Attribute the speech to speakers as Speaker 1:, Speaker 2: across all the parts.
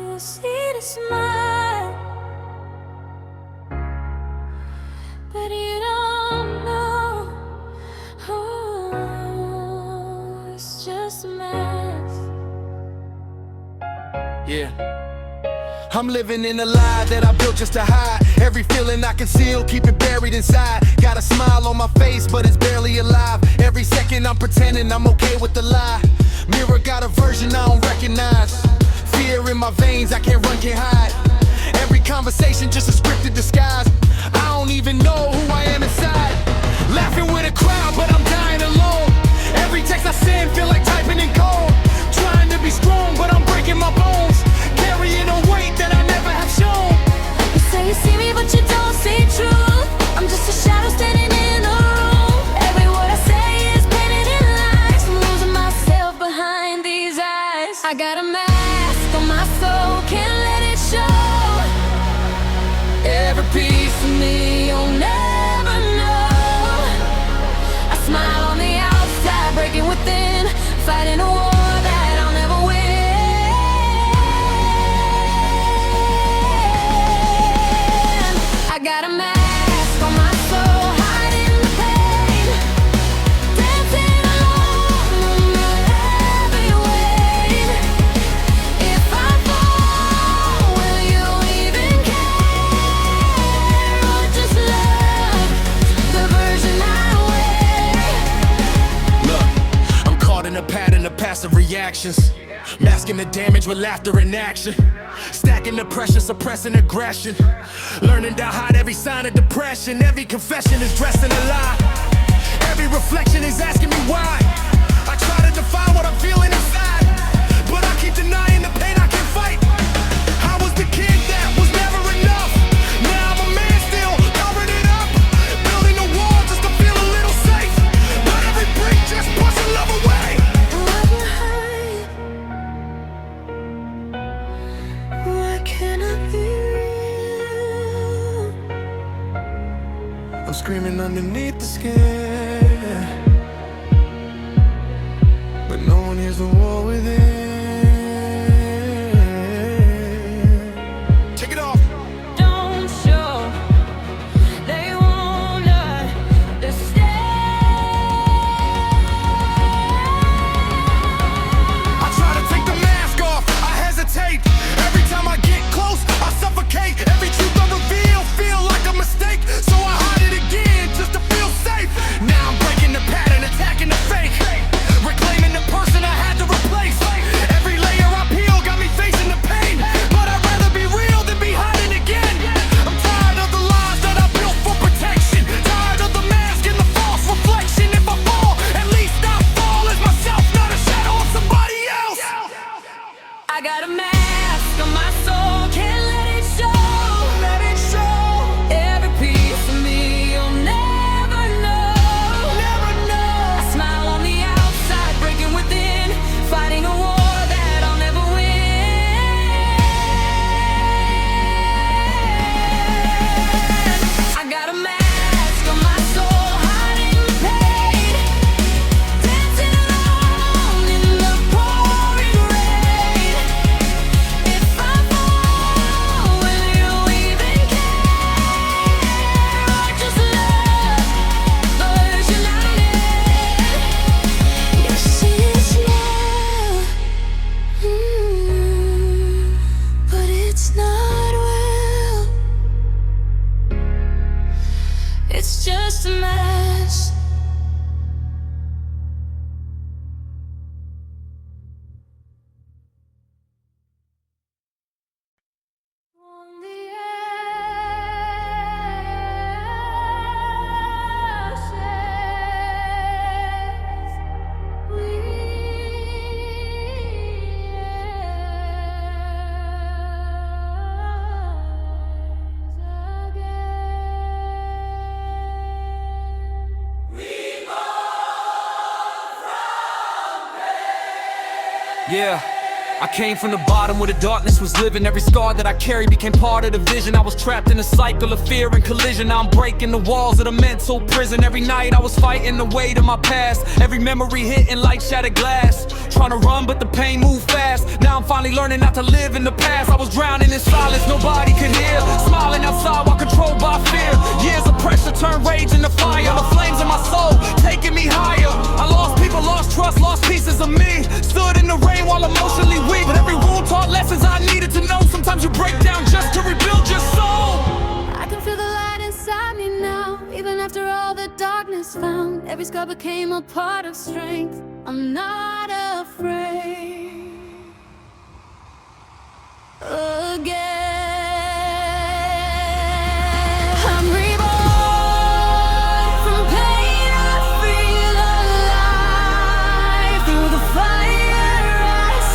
Speaker 1: You see the smile, but you don't know. Oh, it's just a mess.
Speaker 2: Yeah, I'm living in a lie that I built just to hide every feeling I conceal, keep it buried inside. Got a smile on my face, but it's barely alive. Every second I'm pretending I'm okay with the lie. Mirror got a version I don't recognize. Fear in my veins, I can't run, can't hide. Every conversation just a scripted disguise. I don't even know who I am inside. Laughing with a crowd, but I'm dying alone. Every text I send feel like typing in code. Trying to be strong, but I'm breaking my bones. Carrying a weight that I never have shown.
Speaker 1: You say you see me, but you don't see truth. I'm just a shadow standing in the room. Every word I say is painted in lies. I'm losing myself behind these eyes. I got a mask on my soul, can't let it show. Every piece of me you'll never know. I smile on the outside, breaking within, fighting a war that I'll never win. I got a mask on my soul, hiding the pain, dancing alone on the heavy weight. If I fall, will you even care, or just love the version I wear?
Speaker 2: Look, I'm caught in a pattern of passive reactions, masking the damage with laughter and action. Stacking the pressure, suppressing aggression. Learning to hide every sign of depression. Every confession is dressed in a lie. Every reflection is asking me why. I try to define what I'm feeling inside, but I keep denying the pain I can't fight. I was the kid that was never enough. Now I'm a man still covering it up, building a wall just to feel a little safe. But every brick just pushes love away.
Speaker 1: What you hide? Why can't I be real?
Speaker 2: I'm screaming underneath the skin, but no one hears the war within. Take it off.
Speaker 1: Don't show, they won't understand.
Speaker 2: I try to take the mask off, I hesitate. Every time I get close, I suffocate. Every truth I reveal feel like a mistake, so I hide it again just to feel safe. Now I'm breaking the pattern, attacking the fake, reclaiming the person I had to replace. Every layer I peel got me facing the pain, but I'd rather be real than be hiding again. I'm tired of the lies that I built for protection, tired of the mask and the false reflection. If I fall, at least I fall as myself, not a shadow of somebody else.
Speaker 1: I got a mask on my soul, can't let it show.
Speaker 2: Let it show.
Speaker 1: Every piece of me you'll never know.
Speaker 2: Never know.
Speaker 1: I smile on the outside, breaking within, fighting a war that I'll never win. I got a mask on my soul, hiding the pain, dancing alone in the pouring rain. If I fall, will you even care, or just love the version I am? You see it's love, but it's not real. It's just a mess. On the ashes, we rise again.
Speaker 3: Yeah, I came from the bottom where the darkness was living. Every scar that I carry became part of the vision. I was trapped in a cycle of fear and collision. Now I'm breaking the walls of the mental prison. Every night I was fighting the weight of my past. Every memory hitting like shattered glass. trying to run, but the pain moved fast. Now I'm finally learning not to live in the past. I was drowning in silence, nobody could hear. Smiling outside while controlled by fear. Years of pressure turned rage into fire. The flames in my soul taking me higher. I lost people, lost trust, lost pieces of me. Stood in the rain while emotionally weak, but every wound taught lessons I needed to know. Sometimes you break down just to rebuild your soul.
Speaker 1: I can feel the light inside me now. Even after all the darkness found, every scar became a part of strength. I'm not afraid again. I'm reborn from pain. I feel alive. Through the fire I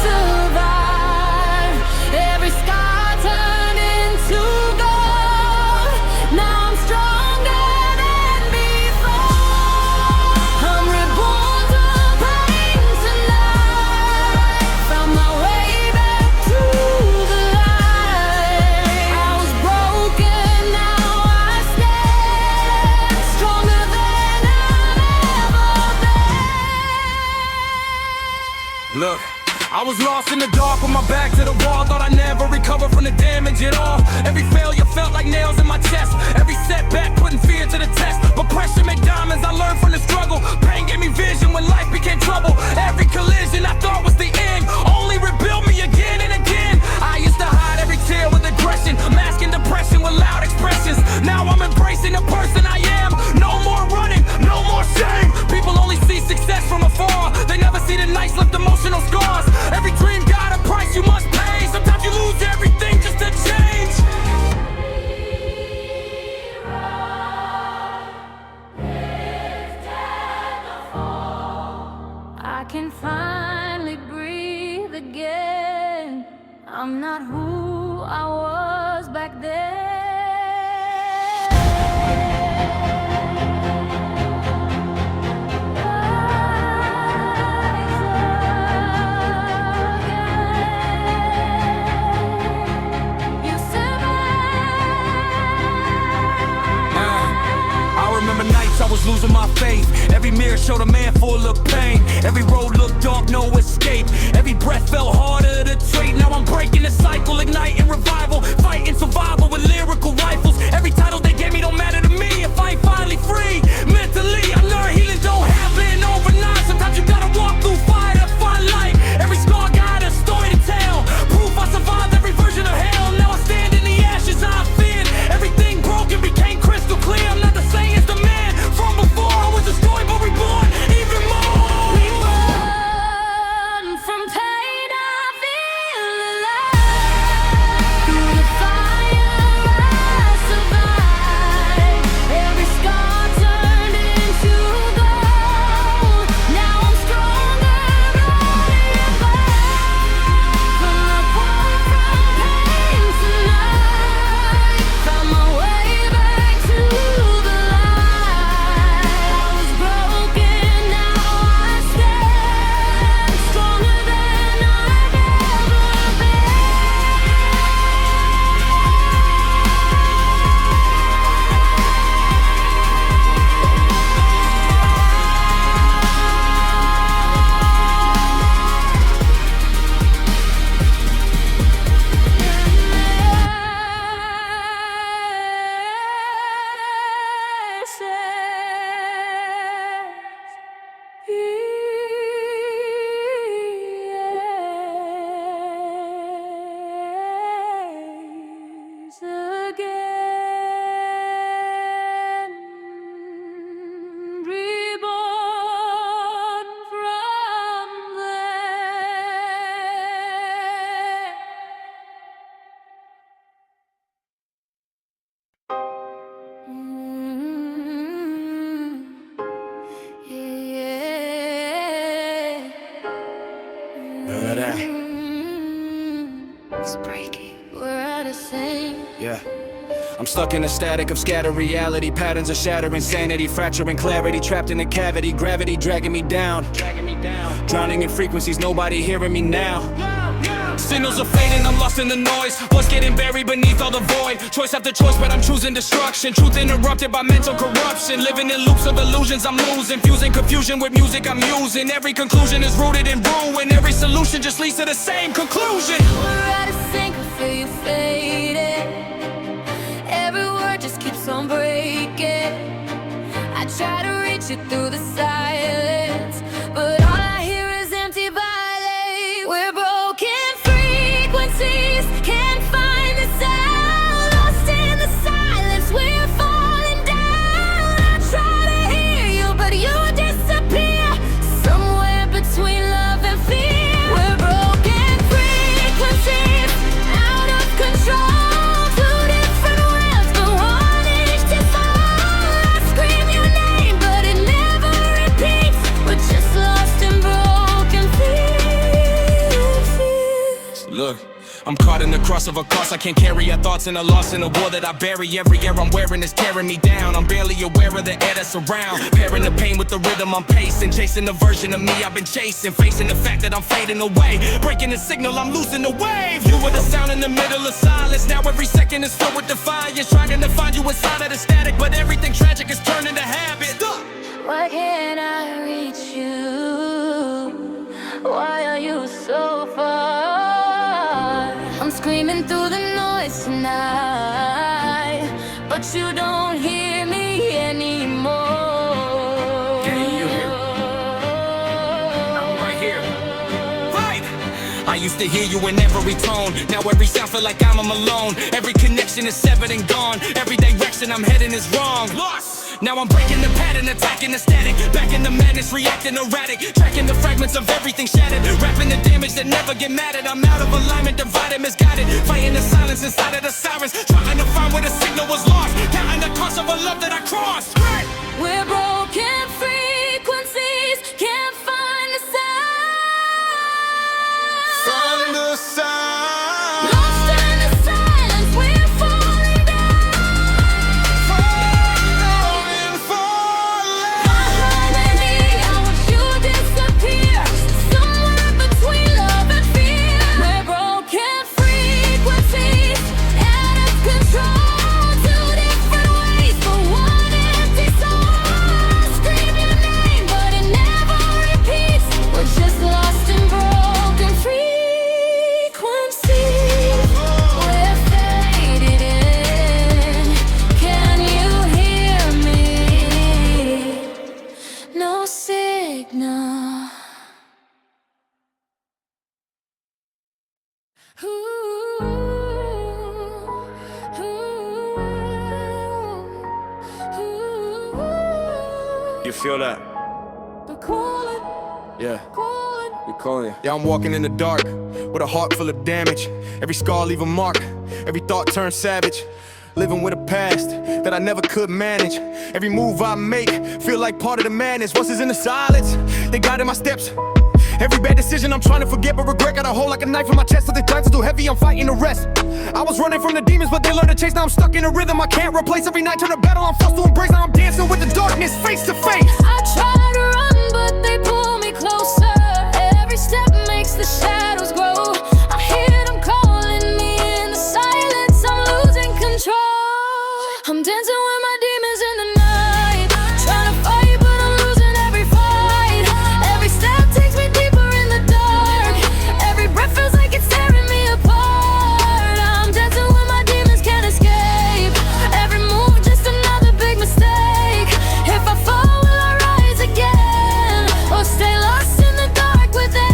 Speaker 1: survive. Every scar turned into gold. Now I'm stronger than before. I'm reborn from pain tonight. Found my way back to the light. I was broken, now I stand stronger than I've ever been.
Speaker 3: Look, I was lost in the dark with my back to the wall. Thought I'd never recover from the damage at all. Every failure felt like nails in my chest. Every setback putting fear to the test. But pressure made diamonds, I learned from the struggle. Pain gave me vision when life became trouble. Every collision I thought was the end only rebuilt me again and again. I used to hide every tear with aggression, masking depression with loud expressions. Now I'm embracing the person I am. No more running, no more shame. People only see success from afar. They never see the nights left emotional scars. Every dream got a price you must pay. Sometimes you lose everything just to change.
Speaker 1: I can finally breathe again. I'm not who I was back then. You
Speaker 3: I remember nights I was losing my faith. Every mirror showed a man full of pain. Every road looked dark, no escape. Every breath felt harder to take. Now I'm breaking the cycle, igniting revival. Fighting survival with lyrical rifles. Every title they gave me don't matter to me if I ain't finally free. Mentally, I learned healing don't happen overnight. Sometimes you gotta walk through fire to find light. Every scar got a story to tell. Proof I survived every version of hell. Now I stand in the ashes I feared. Everything broken became crystal clear. I'm not the same as the man from before. I was destroyed but reborn even more.
Speaker 1: Reborn from pain, I feel alive. Through the fire I survived. Every scar turned into gold. Now I'm stronger, running back. From pain tonight. Found my way back to the light. I was broken, now I stand stronger than I've ever been. Reborn from there.
Speaker 3: None of that.
Speaker 1: It's breaking. We're out of sync.
Speaker 3: Yeah. I'm stuck in a static of scattered reality. Patterns of shattering sanity, fracturing clarity. Trapped in a cavity, gravity dragging me down. Drowning in frequencies, nobody hearing me now. Signals are fading, I'm lost in the noise. What's getting buried beneath all the void? Choice after choice, but I'm choosing destruction. Truth interrupted by mental corruption. Living in loops of illusions, I'm losing. Fusing confusion with music I'm using. Every conclusion is rooted in ruin. solution just leads to the same conclusion.
Speaker 1: We're at a sink, we feel you faded. Every word just keeps on breaking. I try to reach you through the silence, but all I hear is empty violence. We're broken frequencies, can't find the sound. Lost in the silence, we're falling down. I try to hear you, but you disappear somewhere between love and fear. We're broken frequencies, out of control. Two different worlds, but one each to fall. I scream your name, but it never repeats. We're just lost in broken pieces.
Speaker 3: Look, I'm caught in the cross of a cause. I can't carry our thoughts and a loss in a war that I bury. Every air I'm wearing is tearing me down. I'm barely aware of the air that's around. Pairing the pain with the rhythm I'm pacing. Chasing the version of me I've been chasing. Facing the fact that I'm fading away. Breaking the signal, I'm losing the wave. You were the sound in the middle of silence. Now every second is filled with defiance. Trying to find you inside of the static, but everything tragic is turning to habit.
Speaker 1: Why can't I reach you? Why are you so far? I'm screaming through the noise tonight, but you don't hear me anymore.
Speaker 3: Can you hear me? I'm right here. Right! I used to hear you in every tone. Now every sound feel like I'm alone. Every connection is severed and gone. Every direction I'm heading is wrong. Lost! Now I'm breaking the pattern, attacking the static. Back in the madness, reacting erratic. Tracking the fragments of everything shattered. Rapping the damage that never get mad at. I'm out of alignment, divided, misguided. Fighting the silence inside of the sirens. Trying to find where the signal was lost. Counting the cost of a love that I crossed.
Speaker 1: We're broken frequencies, can't find the sound.
Speaker 2: Find the sound.
Speaker 1: Lost in the silence, we're falling down.
Speaker 2: Falling, falling.
Speaker 1: Behind me, I watch you disappear. Somewhere between love and fear. We're broken frequencies, out of control. Two different ways for one empty soul. I scream your name, but it never repeats. We're just lost in broken frequencies. We're faded in. Can you hear me? No signal.
Speaker 3: You feel that?
Speaker 1: They're calling,
Speaker 3: Yeah.
Speaker 1: calling.
Speaker 3: We calling you. Yeah, I'm walking in the dark with a heart full of damage. Every scar leave a mark. Every thought turns savage. Living with a past that I never could manage. Every move I make feel like part of the madness. Once it's in the silence, they guided my steps. Every bad decision I'm trying to forget, but regret got a hole like a knife in my chest. So the times are too heavy, I'm fighting the rest. I was running from the demons, but they learned to chase. Now I'm stuck in a rhythm I can't replace. Every night turn to battle, I'm forced to embrace. Now I'm dancing with the darkness face to face.
Speaker 1: I try to run, but they pull me closer. Every step makes the shadows grow. I hear them calling me in the silence. I'm losing control. I'm dancing with my demons in the night. Trying to fight, but I'm losing every fight. Every step takes me deeper in the dark. Every breath feels like it's tearing me apart. I'm dancing with my demons, can't escape. Every move just another big mistake. If I fall, will I rise again? Or stay lost in the dark with them?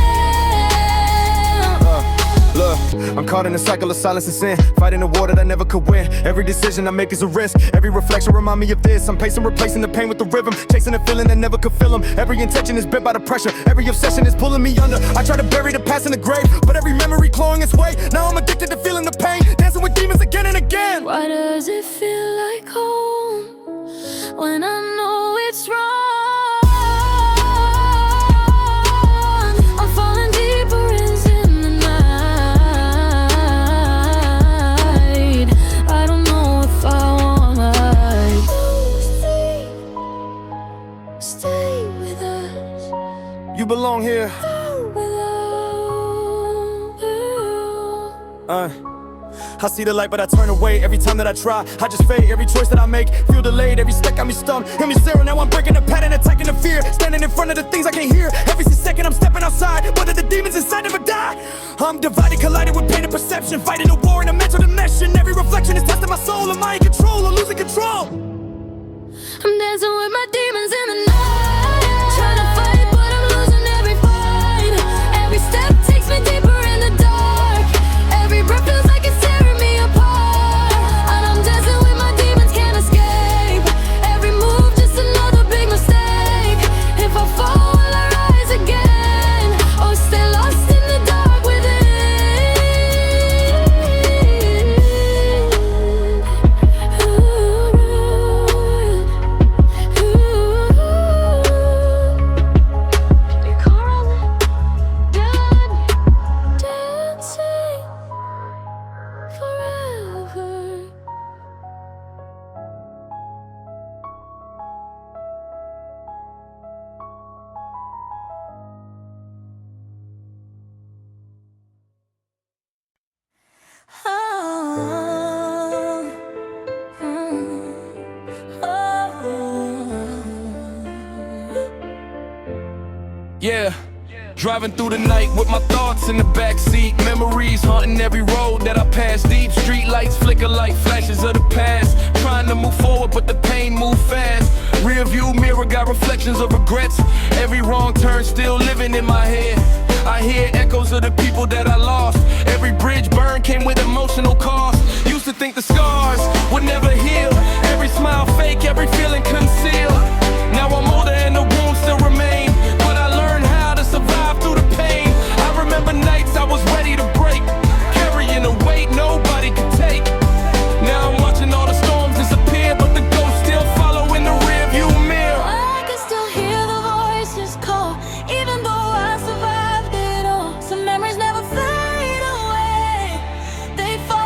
Speaker 3: Look, I'm caught in a cycle of silence and sin. Fighting a war that I never could win. Every decision I make is a risk. Every reflection remind me of this. I'm pacing, replacing the pain with the rhythm. Chasing a feeling that never could feel them. Every intention is bent by the pressure. Every obsession is pulling me under. I try to bury the past in the grave, but every memory clawing its way. Now I'm addicted to feeling the pain. Dancing with demons again and again.
Speaker 1: Why does it feel like home when I know it's wrong? I'm falling deeper in the night. I don't know if I wanna stay with us.
Speaker 3: You belong here.
Speaker 1: Without you.
Speaker 3: I see the light, but I turn away every time that I try. I just fade every choice that I make. Feel delayed, every step got me stumped. Hear me zero, now I'm breaking the pattern, attacking the fear. Standing in front of the things I can't hear. Every second I'm stepping outside, whether the demons inside never die. I'm divided, collided with pain and perception. Fighting a war in a mental dimension. Every reflection is testing my soul. Am I in control or losing control?
Speaker 1: I'm dancing with my demons in the night. Trying to fight, but I'm losing every fight. Every step takes me deeper in the dark. Every breath feels like it's tearing me apart. And I'm dancing with my demons, can't escape. Every move just another big mistake. If I fall, will I rise again? Or stay lost in the dark within?
Speaker 3: Yeah, driving through the night with my thoughts in the backseat. Memories haunting every road that I pass. Deep street lights flicker like flashes of the past. Trying to move forward, but the pain move fast. Rear view mirror got reflections of regrets. Every wrong turn still living in my head. I hear echoes of the people that I lost. Every bridge burned came with emotional cost. Used to think the scars would never heal. Every smile fake, every feeling concealed. Now I'm older and the wounds still remain. But I learned how to survive through the pain. I remember nights I was ready to break, carrying a weight nobody could take. Now I'm watching all the storms disappear, but the ghosts still follow in the rearview mirror.
Speaker 1: I can still hear the voices call, even though I survived it all. Some memories never fade away. They fall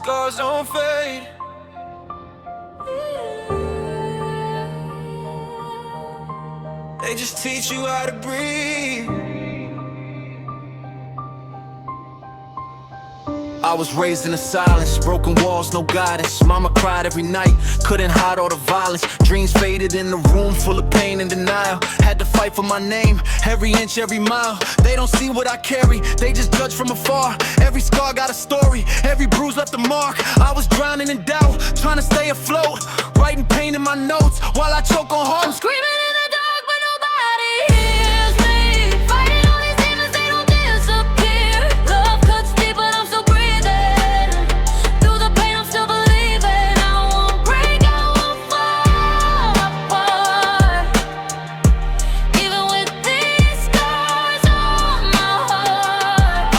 Speaker 3: scars don't fade. They just teach you how to breathe.
Speaker 2: I was raised in the silence, broken walls, no guidance. Mama cried every night, couldn't hide all the violence. Dreams faded in a room full of pain and denial. Had to fight for my name, every inch, every mile. They don't see what I carry, they just judge from afar. Every scar got a story, every bruise left a mark. I was drowning in doubt, trying to stay afloat, writing pain in my notes while I choke on hope.
Speaker 1: I'm screaming in the dark, but nobody hears me. Fighting all these demons, they don't disappear. Love cuts deep, but I'm still breathing. Through the pain, I'm still believing. I won't break, I won't fall apart. Even with these scars on my heart.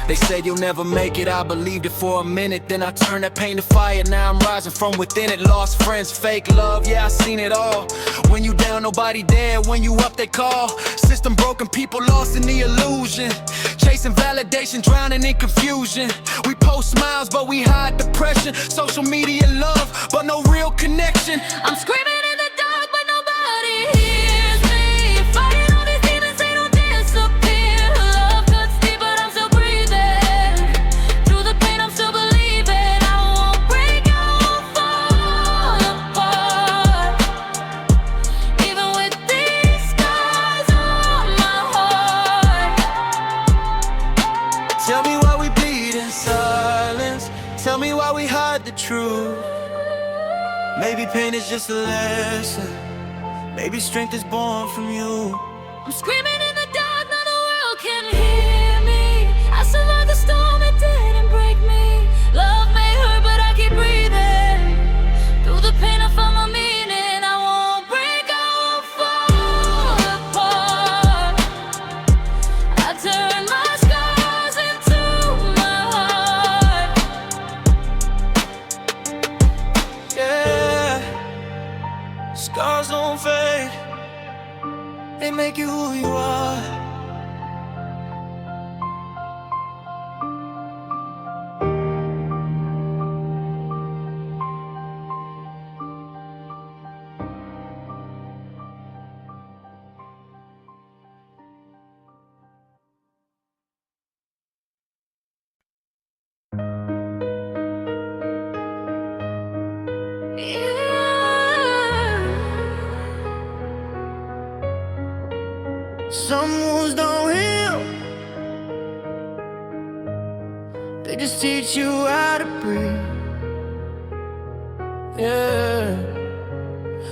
Speaker 2: They said you'll never make it, I believed it for a minute. Then I turned that pain to fire, now I'm rising from within it. Lost friends, fake love, yeah, I seen it all. When you down, nobody there, when you up, they call. System broken, people lost in the illusion. Chasing validation, drowning in confusion. We post smiles, but we hide depression. Social media love, but no real connection.
Speaker 1: I'm screaming in the dark, but nobody hears me. Fighting all these demons, they don't disappear. Love cuts deep, but I'm still breathing. Through the pain, I'm still believing. I won't break, I won't fall apart. Even with these scars on my heart.
Speaker 2: Tell me why we bleed in silence. Tell me why we hide the truth. Maybe pain is just a lesson. Maybe strength is born from you.
Speaker 1: I'm screaming in the dark, now the world can hear me. I survived the storm, it didn't break me. Love may hurt, but I keep breathing. Through the pain, I found my meaning. I won't break, I won't fall apart. I turn my scars into my heart.
Speaker 3: Yeah, scars don't fade. They make you who you are. Some wounds don't heal, they just teach you how to breathe.
Speaker 2: Yeah.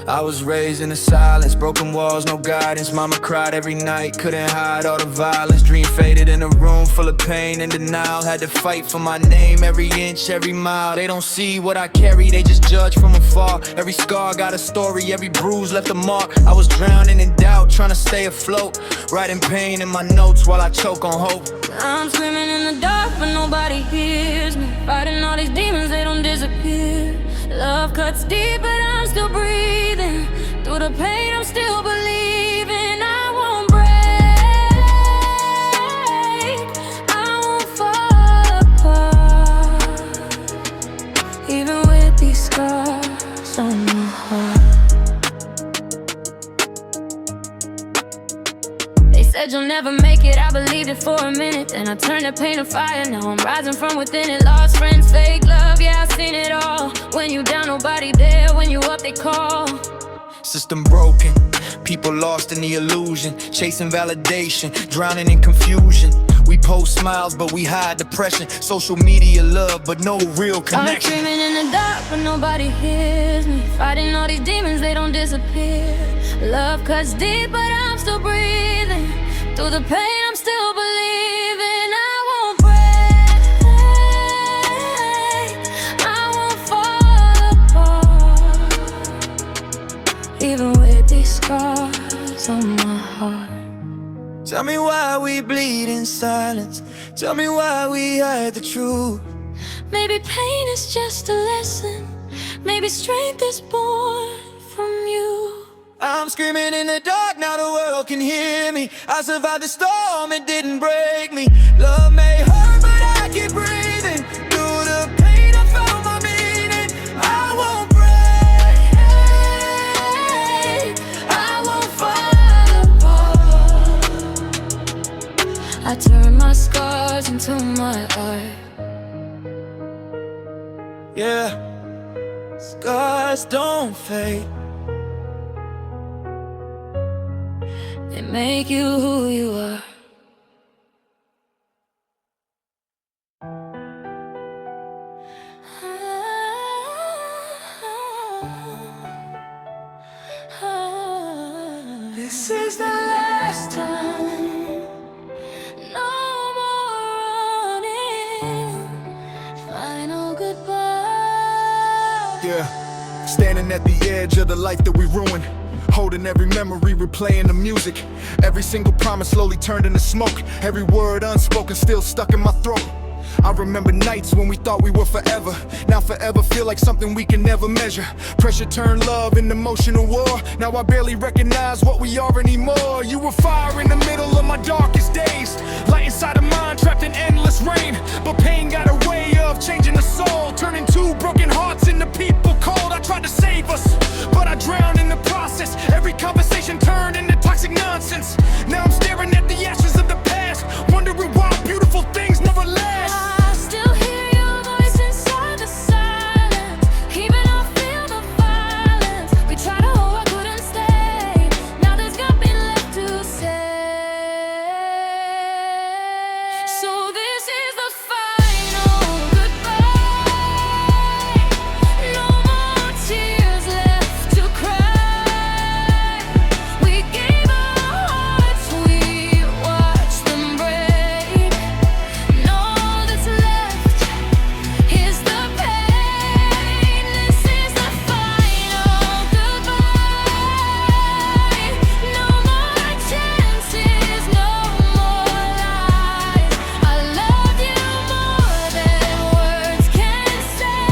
Speaker 2: I was raised in the silence, broken walls, no guidance. Mama cried every night, couldn't hide all the violence. Dream faded in a room full of pain and denial. Had to fight for my name, every inch, every mile. They don't see what I carry, they just judge from afar. Every scar got a story, every bruise left a mark. I was drowning in doubt, trying to stay afloat, writing pain in my notes while I choke on hope.
Speaker 1: I'm screaming in the dark, but nobody hears me. Fighting all these demons, they don't disappear. Love cuts deep, but I'm still breathing. Through the pain, I'm still believing. I won't break, I won't fall apart. Even with these scars on my heart. They said you'll never make it, I believed it for a minute. Then I turned that pain to fire, now I'm rising from within it. Lost friends, fake love, yeah, I've seen it all. When you down, nobody there, when you up, they call.
Speaker 2: System broken, people lost in the illusion. Chasing validation, drowning in confusion. We post smiles, but we hide depression. Social media love, but no real
Speaker 1: I'm
Speaker 2: connection.
Speaker 1: screaming in the dark, but nobody hears me. Fighting all these demons, they don't disappear. Love cuts deep, but I'm still breathing. Through the pain, I'm still believing. I won't break, I won't fall apart. Even with these scars on my heart.
Speaker 3: Tell me why we bleed in silence. Tell me why we hide the truth.
Speaker 1: Maybe pain is just a lesson. Maybe strength is born from you.
Speaker 3: I'm screaming in the dark, now the world can hear me. I survived the storm, it didn't break me. Love may hurt, but I keep breathing. Yeah, scars don't fade.
Speaker 1: They make you who you are.
Speaker 3: This is the last time.
Speaker 1: No more running. Final goodbye.
Speaker 2: Yeah, standing at the edge of the life that we ruined, holding every memory, replaying the music. Every single promise slowly turned into smoke. Every word unspoken still stuck in my throat. I remember nights when we thought we were forever. Now forever feel like something we can never measure. Pressure turned love into emotional war. Now I barely recognize what we are anymore. You were fire in the middle of my darkest days, light inside of mine trapped in endless rain. But pain got a way of changing the soul, turning two broken hearts into people cold. I tried to save us, but I drowned in the process. Every conversation turned into toxic nonsense. Now I'm staring at the ashes of the past, wondering why beautiful things never last.
Speaker 1: I still hear your voice inside the silence, even I feel the violence. We tried to hold, I couldn't stay. Now there's nothing left to say. So this is the final goodbye. No more tears left to cry. We gave our hearts, we watched them break. And all that's left is the pain. This is the final goodbye. No more chances, no more lies. I loved you more than words can say,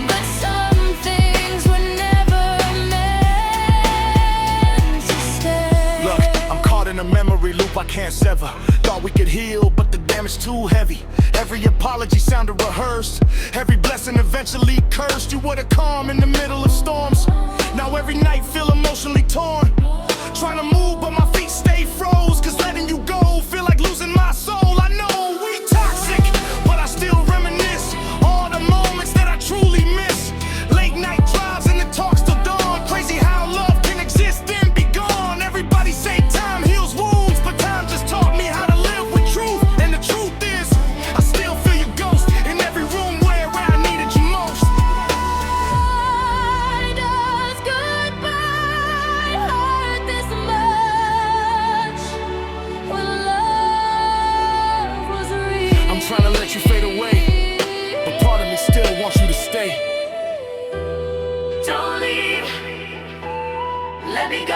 Speaker 1: but some things were never meant to stay.
Speaker 2: Look, I'm caught in a memory loop I can't sever. Thought we could heal, but the damage too heavy. Every apology sounded rehearsed, every blessing eventually cursed. You were the calm in the middle of storms. Now every night feel emotionally torn. Trying to move, but my feet stay froze. Cause letting you go feel like losing my soul. I know we toxic, but I still reminisce all the moments that I truly miss. Late night drives and the talks till dawn. Crazy how love can exist and be gone. Everybody say time heals wounds, but time just taught me how to live with truth. And the truth is, I still feel your ghost in every room where I needed you most.
Speaker 1: Why does goodbye hurt this much when love was real?
Speaker 2: I'm trying to let you fade away, but part of me still wants you to stay.
Speaker 1: Don't leave, let me go.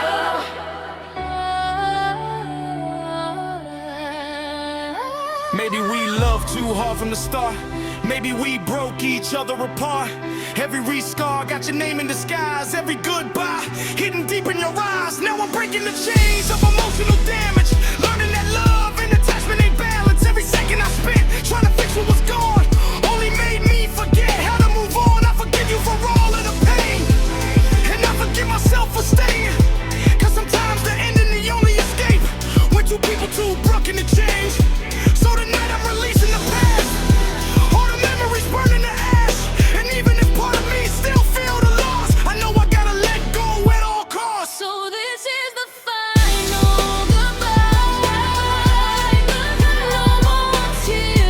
Speaker 2: Maybe we loved too hard from the start. Maybe we broke each other apart. Every re-scar got your name in disguise. Every goodbye hidden deep in your eyes. Now I'm breaking the chains of emotional damage, learning that love and attachment ain't balance. Every second I spent trying to fix what was gone only made me forget how to move on. I forgive you for all of the pain, and I forgive myself for staying. Cause sometimes the ending the only escape when two people too broken to change. So tonight I'm releasing the past, all the memories burning to ash. And even if part of me still feel the loss, I know I gotta let go at all costs.
Speaker 1: So this is the final goodbye. No more tears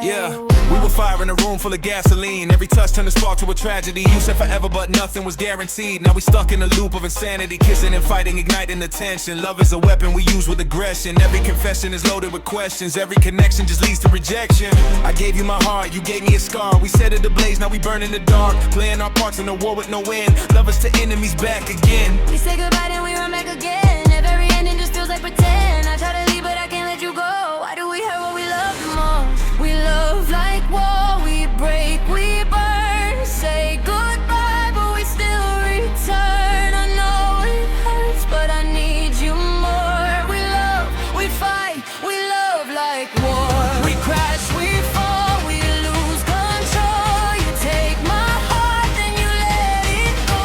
Speaker 3: Yeah, we were fire in a room full of gasoline. Every touch turned a spark to a tragedy. You said forever, but nothing was guaranteed. Now we stuck in a loop of insanity, kissing and fighting, igniting the tension. Love is a weapon we use with aggression. Every confession is loaded with questions. Every connection just leads to rejection. I gave you my heart, you gave me a scar. We set it ablaze, now we burn in the dark, playing our parts in a war with no end. Lovers to enemies, back again.
Speaker 1: We say goodbye, then we run back again. Every ending just feels like pretend. I try to leave, but I can't let you go. Why do we hurt what we love the most? We love like war, we break, we burn. Say goodbye, but we still return. I know it hurts, but I need you more. We love, we fight, we love like war. We crash, we fall, we lose control. You take my heart, then you let it go.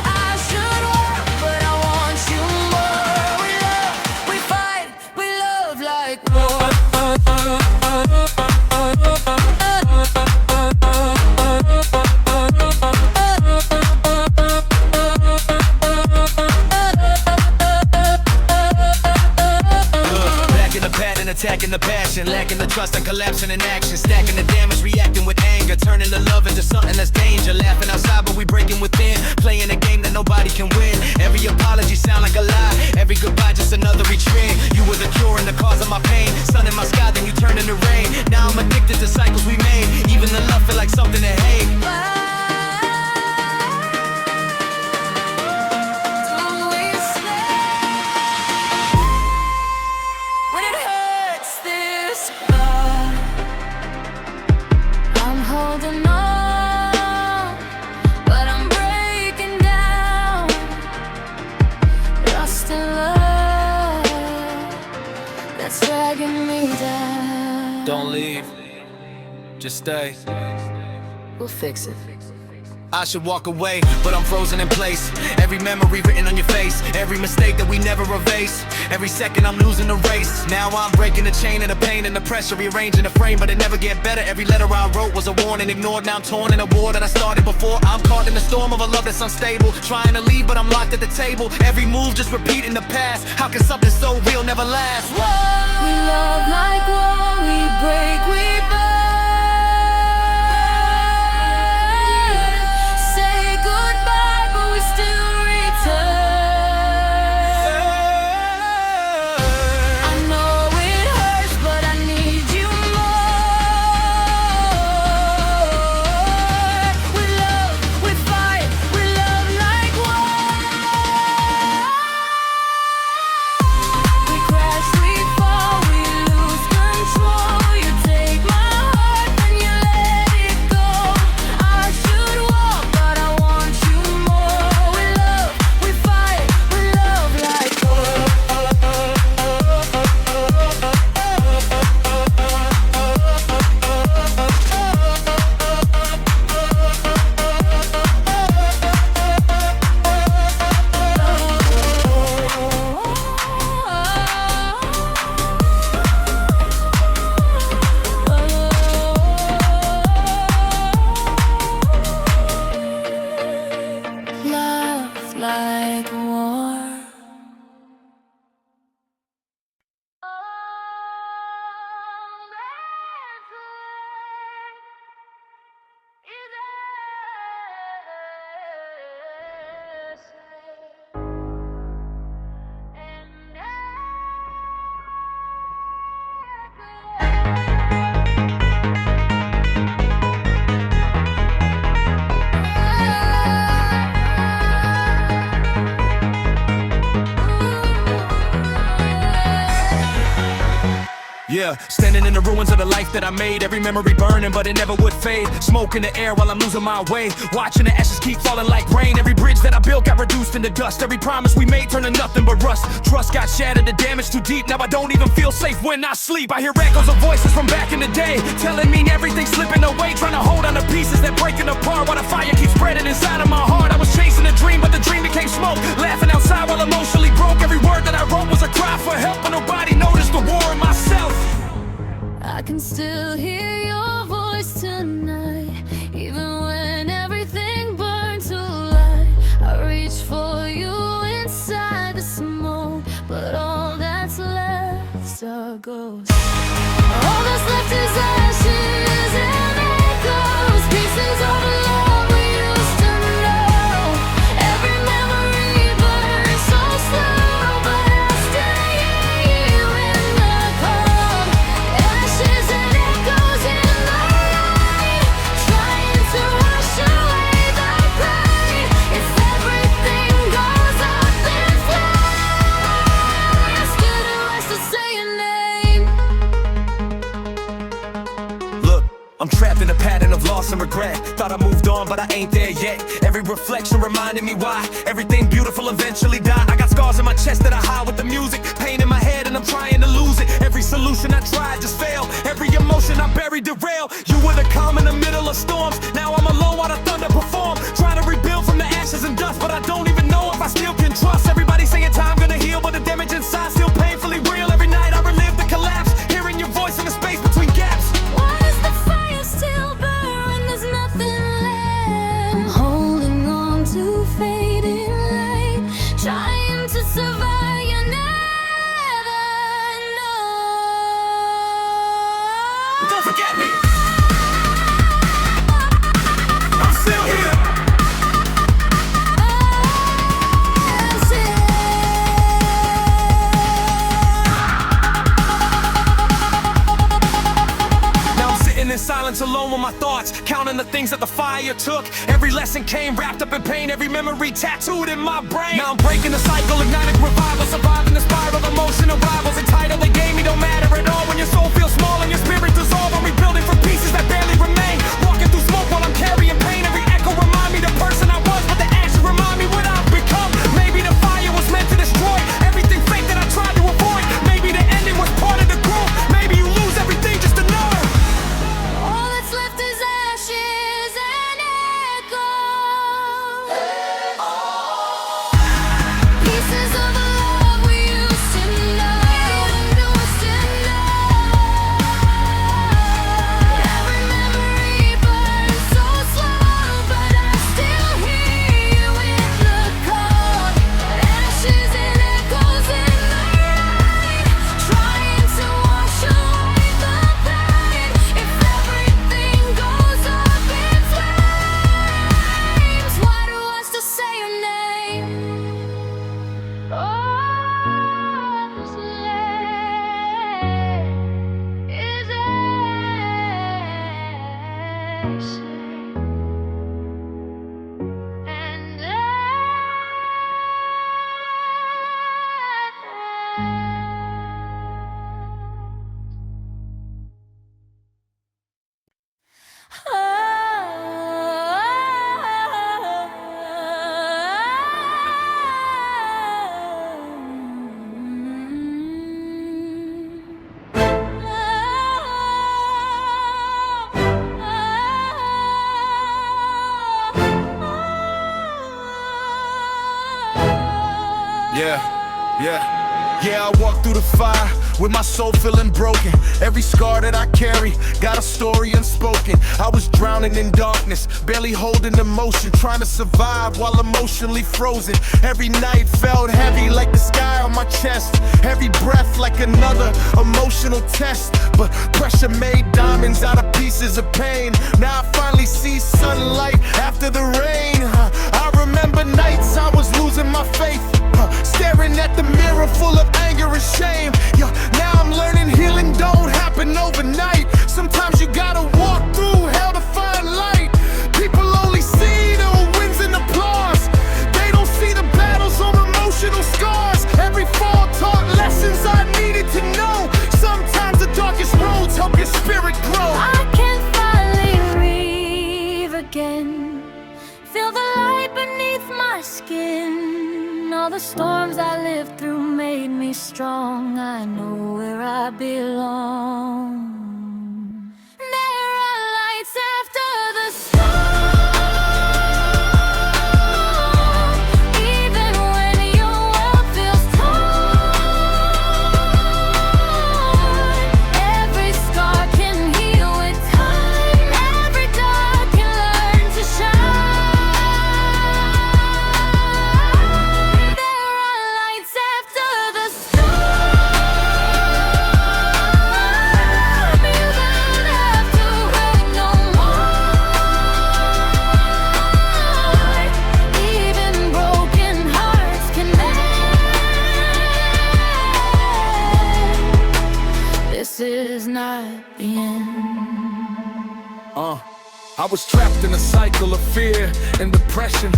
Speaker 1: I should walk, but I want you more. We love, we fight, we love like war.
Speaker 3: Attacking the passion, lacking the trust and collapsing in action. Stacking the damage, reacting with anger, turning the love into something that's danger. Laughing outside, but we breaking within. Playing a game that nobody can win. Every apology sound like a lie. Every goodbye just another retreat. You were the cure and the cause of my pain. Sun in my sky, then you turn into rain. Now I'm addicted to cycles we made. Even the love feel like something to hate.
Speaker 1: Holding on, but I'm breaking down. Lost in love, that's dragging me down.
Speaker 3: Don't leave, just stay.
Speaker 1: We'll fix it.
Speaker 3: I should walk away, but I'm frozen in place. Every memory written on your face, every mistake that we never erase. Every second I'm losing the race. Now I'm breaking the chain of the pain and the pressure, rearranging the frame, but it never get better. Every letter I wrote was a warning, ignored. Now I'm torn in a war that I started before. I'm caught in the storm of a love that's unstable. Trying to leave, but I'm locked at the table. Every move just repeating the past. How can something so real never last?
Speaker 1: Whoa. We love like war, we break, we burn. Like war.
Speaker 3: Yeah, standing in the ruins of the life that I made. Every memory burning, but it never would fade. Smoke in the air while I'm losing my way. Watching the ashes keep falling like rain. Every bridge that I built got reduced into dust. Every promise we made turned to nothing but rust. Trust got shattered, the damage too deep. Now I don't even feel safe when I sleep. I hear echoes of voices from back in the day, telling me everything's slipping away. Trying to hold on to pieces that breaking apart, while the fire keeps spreading inside of my heart. I was chasing a dream, but the dream became smoke. Laughing outside while emotionally broke. Every word that I wrote was a cry for help, but nobody noticed the war in myself.
Speaker 1: I can still hear your voice tonight, even when everything burns to light. I reach for you inside the smoke, but all that's left are ghosts. All that's left is ashes.
Speaker 3: I'm trapped in a pattern of loss and regret. Thought I moved on, but I ain't there yet. Every reflection reminded me why everything beautiful eventually died. I got scars in my chest that I hide with the music, pain in my head and I'm trying to lose it. Every solution I tried just failed. Every emotion I buried derailed. You were the calm in the middle of storms. Now I'm alone while the thunder perform. Trying to rebuild from the ashes and dust, but I don't even know if I still can trust. Everybody saying time gonna heal, but the damage inside still painfully real. Every night I relive the collapse, hearing your voice in the space between gaps.
Speaker 1: Why does the fire still burn when there's nothing left? I'm holding on to fading light, trying to survive. You never know.
Speaker 3: Don't forget me. I'm still here. In silence alone with my thoughts, counting the things that the fire took. Every lesson came wrapped up in pain, every memory tattooed in my brain. Now I'm breaking the cycle, igniting revival, surviving the spiral, emotional rivals. The title they gave me don't matter at all when your soul feels small and your spirit dissolve. I'm rebuilding from pieces that barely remain, walking through smoke while I'm carrying pain. Every echo remind me the person I was, but the action remind me what I've become. Maybe the fire was meant to destroy everything fake that I tried to avoid. Maybe the ending was part of the growth. Maybe you lose everything just to know.
Speaker 1: All that's left is ashes and echoes. Pieces of the love we used to know. Every memory burns so slow, but I still hear you in the cold. Ashes and echoes in the night, trying to wash away the pain. If everything goes up in flames, why do I still say your name? All that's left is ashes and
Speaker 2: Yeah, I walk through the fire with my soul feeling broken. Every scar that I carry got a story unspoken. I was drowning in darkness, barely holding emotion, trying to survive while emotionally frozen. Every night felt heavy like the sky on my chest. Every breath like another emotional test. But pressure made diamonds out of pieces of pain. Now I finally see sunlight after the rain. I remember nights I was losing my faith, staring at the mirror full of anger and shame. Yo, now I'm learning healing don't happen overnight. Sometimes you gotta walk through hell to find light. People only see the wins and applause. They don't see the battles or emotional scars. Every fall taught lessons I needed to know. Sometimes the darkest roads help your spirit grow.
Speaker 1: I can finally breathe again. Feel the light beneath my skin. All the storms I lived through made me strong. I know where I belong. There are lights after the storm. Even when your world feels torn, every scar can heal with time. Every dark can learn to shine. There are lights after the storm. You don't have to wait no more. Even broken hearts can mend. This is not the end.
Speaker 3: I was trapped in a cycle of fear and depression,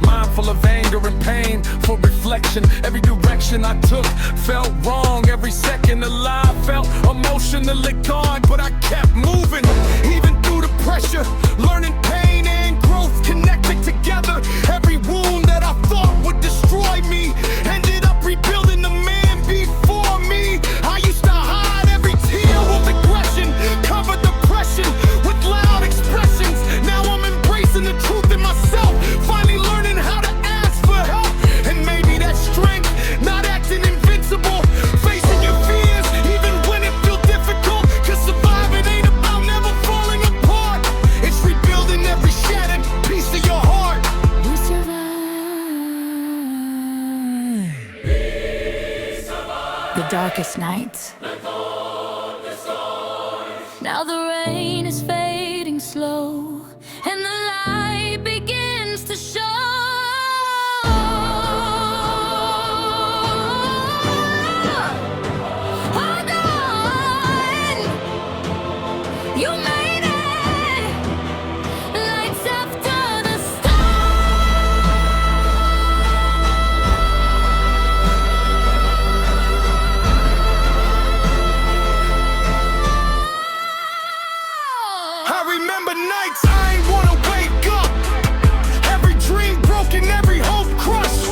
Speaker 3: mindful of anger and pain. For reflection, every direction I took felt wrong. Every second alive felt emotionally gone, but I kept moving. Even through
Speaker 2: pressure, learning pain and growth connected together. Every wound that I thought would destroy me ended up rebuilding the man before me. I used to hide every tear with aggression, cover depression with loud expressions. Now I'm embracing the truth in myself, finally learning how to ask for help. And maybe that's strength, not acting invincible, facing your fears even when it feels difficult. Cause surviving ain't about never falling apart, it's rebuilding every shattered piece of your heart.
Speaker 1: We survive. The darkest nights. Now the rain is fading slow, and the light begins to show. Hold on, you made it. Lights after the
Speaker 2: I remember nights I ain't wanna wake up, every dream broken, every hope crushed.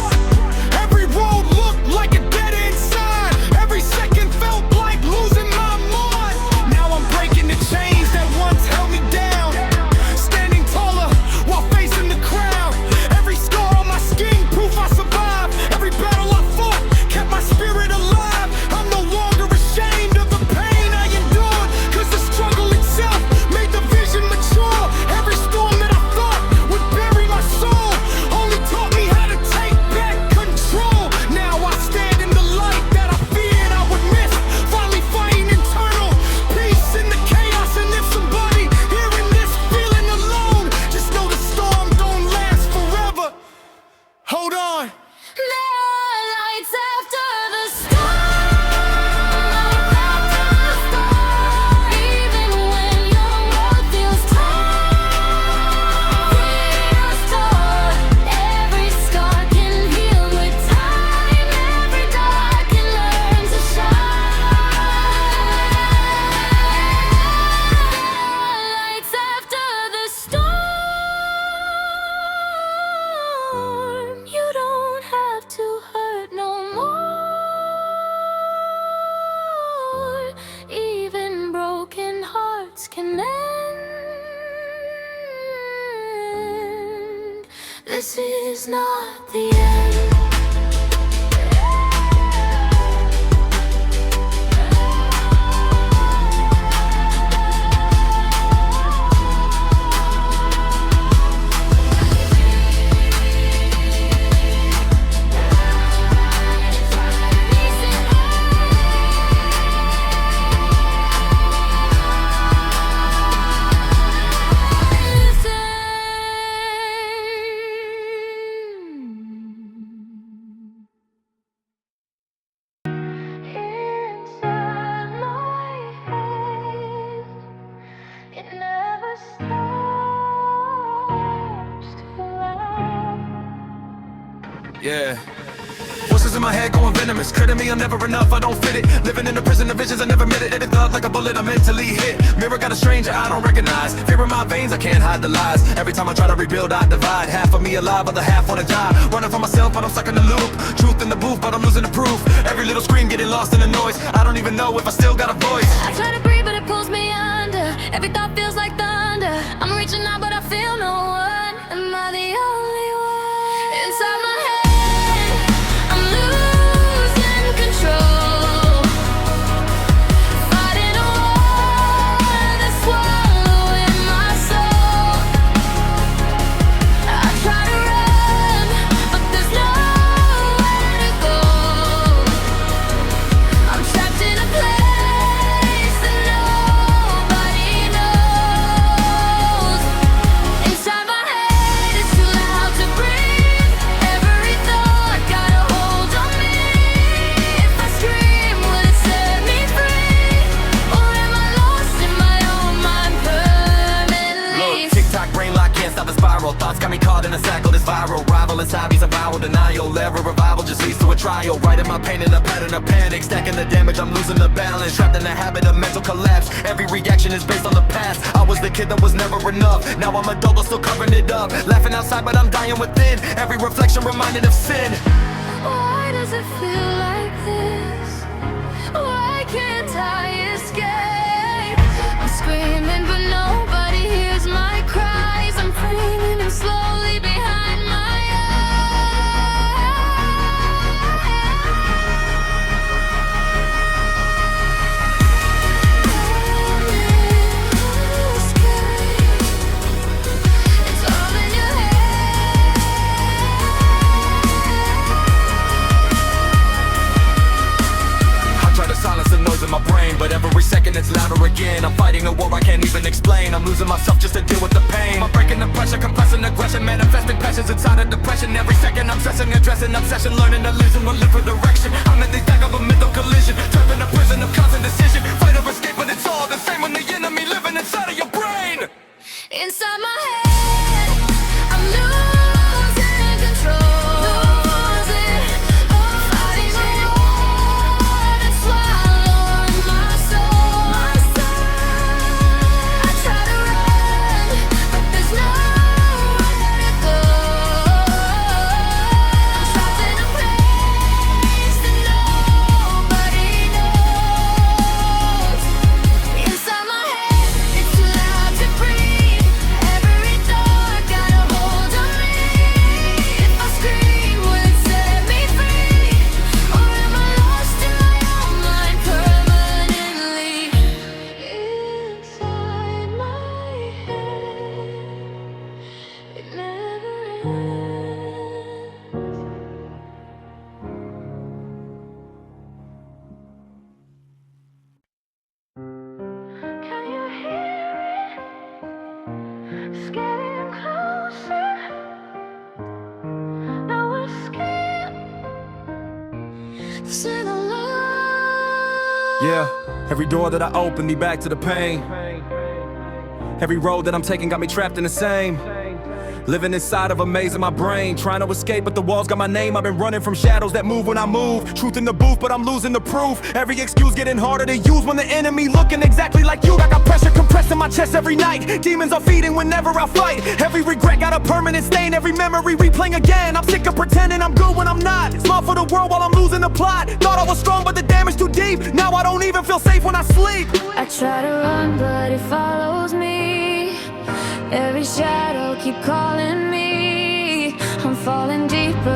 Speaker 2: Every road looked like a dead end sign, every second felt like losing my mind. Now I'm breaking the chains that once held me down, standing taller while facing the crowd. Every scar on my skin, proof I survived. Every battle I fought kept my spirit alive. I'm no longer ashamed of the pain I endured, cause the struggle itself made the vision mature. Every storm that I thought would bury my soul only taught me how to take back control. Now I stand in the light that I feared I would miss, finally fighting internal peace in the chaos. And if somebody hearing this feeling alone, just know the storm don't last forever. Hold on.
Speaker 1: there are lights after the storm. Even when your world feels torn, restored. Every scar can heal with time. Every dark can learn to shine. Lights after the storm. You don't have to hurt no more. Even broken hearts can end. This is not the end. Inside my head, it never stops to laugh.
Speaker 3: Yeah. Voices in my head going venomous, credit me, I'm never enough, I don't fit it. Living in a prison of visions, I never met it. It thought like a bullet, I'm mentally hit. Mirror got a stranger I don't recognize. Fear in my veins, I can't hide the lies. Every time I try to rebuild, I divide. Half of me alive, other half wanna die. Running for myself, but I'm stuck in the loop. Truth in the booth, but I'm losing the proof. Every little scream getting lost in the noise. I don't even know if I still got a voice.
Speaker 1: I try to breathe, but it pulls me under. Every thought feels like thunder. I'm reaching out, but I feel no one. Am I the only one? Inside my head, I'm losing control. Fighting a war that's swallowing my soul. I try to run, but there's nowhere to go. I'm trapped in a place that nobody knows. Inside my head, it's too loud to breathe. Every thought got a hold on me. If I scream, will it set me free? Or am I lost in my own mind permanently?
Speaker 3: Look, tick-tock, brain lock, can't stop the spiral. Thoughts got me caught in a cycle that's viral. Rival inside me, some viral denial. Ever revival just leads to a
Speaker 4: trial, writing my pain in a pattern of panic, stacking the damage, I'm losing the balance, trapped in a habit of mental collapse. Every reaction is based on the past. I was the kid that was never enough. Now I'm adult, but still covering it up. Laughing outside, but I'm dying within. Every reflection reminded of sin.
Speaker 1: Why does it feel like this? Why can't I escape? I'm screaming but nobody hears my cries. I'm fading and slowly behind my It's all in your head.
Speaker 4: I try to silence the noise in my brain, but every second it's louder again. I'm fighting a war I can't even explain. I'm losing myself just to deal with the pain. I'm breaking the pressure, compressing aggression, manifesting passions inside of depression. Every second I'm stressing, addressing obsession, learning to listen, will live for direction. I'm in the back of a mental collision, trapped in a prison of constant decision. Fight or escape, but it's all the same when the enemy living inside of your brain.
Speaker 1: Inside my head, I'm losing control. Fighting a war that's swallowing my soul. I try to run, but there's nowhere to go. I'm trapped in a place that nobody knows. Inside my head, it's too loud to breathe. Every thought got a hold on me. If I scream, will it set me free? Or am I lost in my own mind permanently? Inside my head, it never ends. Can you hear it? It's getting closer. Now we're scared. Sing along.
Speaker 3: Yeah, every door that I open me back to the pain. Every road that I'm taking got me trapped in the same. Living inside of a maze in my brain, trying to escape but the walls got my name. I've been running from shadows that move when I move. Truth in the booth but I'm losing the proof. Every excuse getting harder to use when the enemy looking exactly like you. I got pressure compressing my chest every night. Demons are feeding whenever I fight. Every regret got a permanent stain. Every memory replaying again. I'm sick of pretending I'm good when I'm not. Small for the world while I'm losing the plot. Thought I was strong but the damage too deep. Now I don't even feel safe when I sleep.
Speaker 1: I try to run, but it follows me. Every shadow keep calling me. I'm falling deeper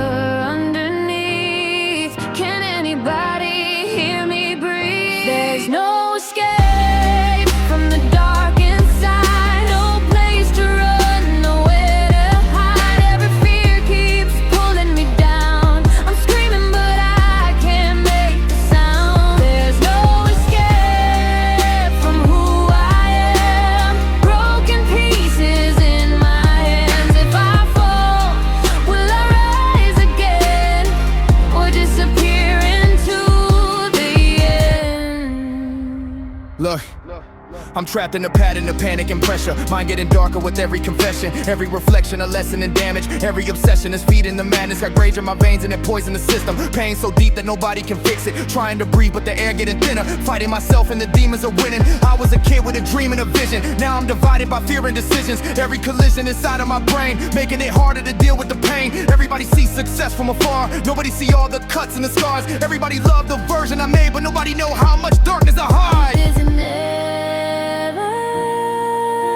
Speaker 1: underneath. Can anybody hear me breathe? There's no escape from the dark inside. No place to run, nowhere to hide. Every fear keeps pulling me down. I'm screaming, but I can't make a sound. There's no escape from who I am. Broken pieces in my hands. If I fall, will I rise again or disappear into the end?
Speaker 3: Look, I'm trapped in a pattern of panic and pressure. Mind getting darker with every confession. Every reflection a lesson in damage. Every obsession is feeding the madness. Got rage in my veins and it poison the system. Pain so deep that nobody can fix it. Trying to breathe but the air getting thinner. Fighting myself and the demons are winning. I was a kid with a dream and a vision. Now I'm divided by fear and decisions. Every collision inside of my brain, making it harder to deal with the pain. Everybody sees success from afar. Nobody see all the cuts and the scars. Everybody love the version I made, but nobody know how much darkness I hide.
Speaker 1: Does it never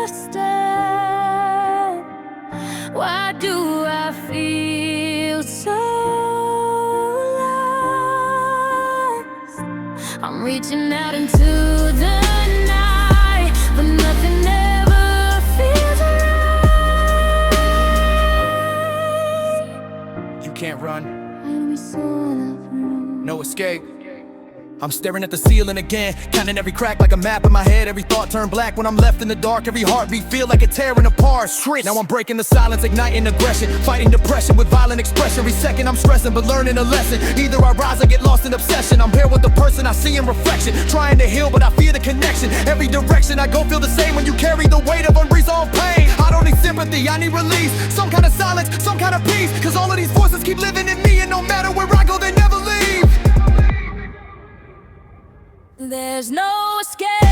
Speaker 1: stop? Why do I feel so lost? I'm reaching out into the night, but nothing ever feels right.
Speaker 3: You can't run,
Speaker 1: And we saw nothing.
Speaker 3: no escape. I'm staring at the ceiling again, counting every crack like a map in my head. Every thought turned black when I'm left in the dark. Every heartbeat feel like it's tearing apart. Now I'm breaking the silence, igniting aggression, fighting depression with violent expression. Every second I'm stressing but learning a lesson. Either I rise or get lost in obsession. I'm here with the person I see in reflection, trying to heal but I fear the connection. Every direction I go feel the same when you carry the weight of unresolved pain. I don't need sympathy, I need release. Some kind of silence, some kind of peace. Cause all of these forces keep living in me, and no matter where I go they never leave.
Speaker 1: There's no escape.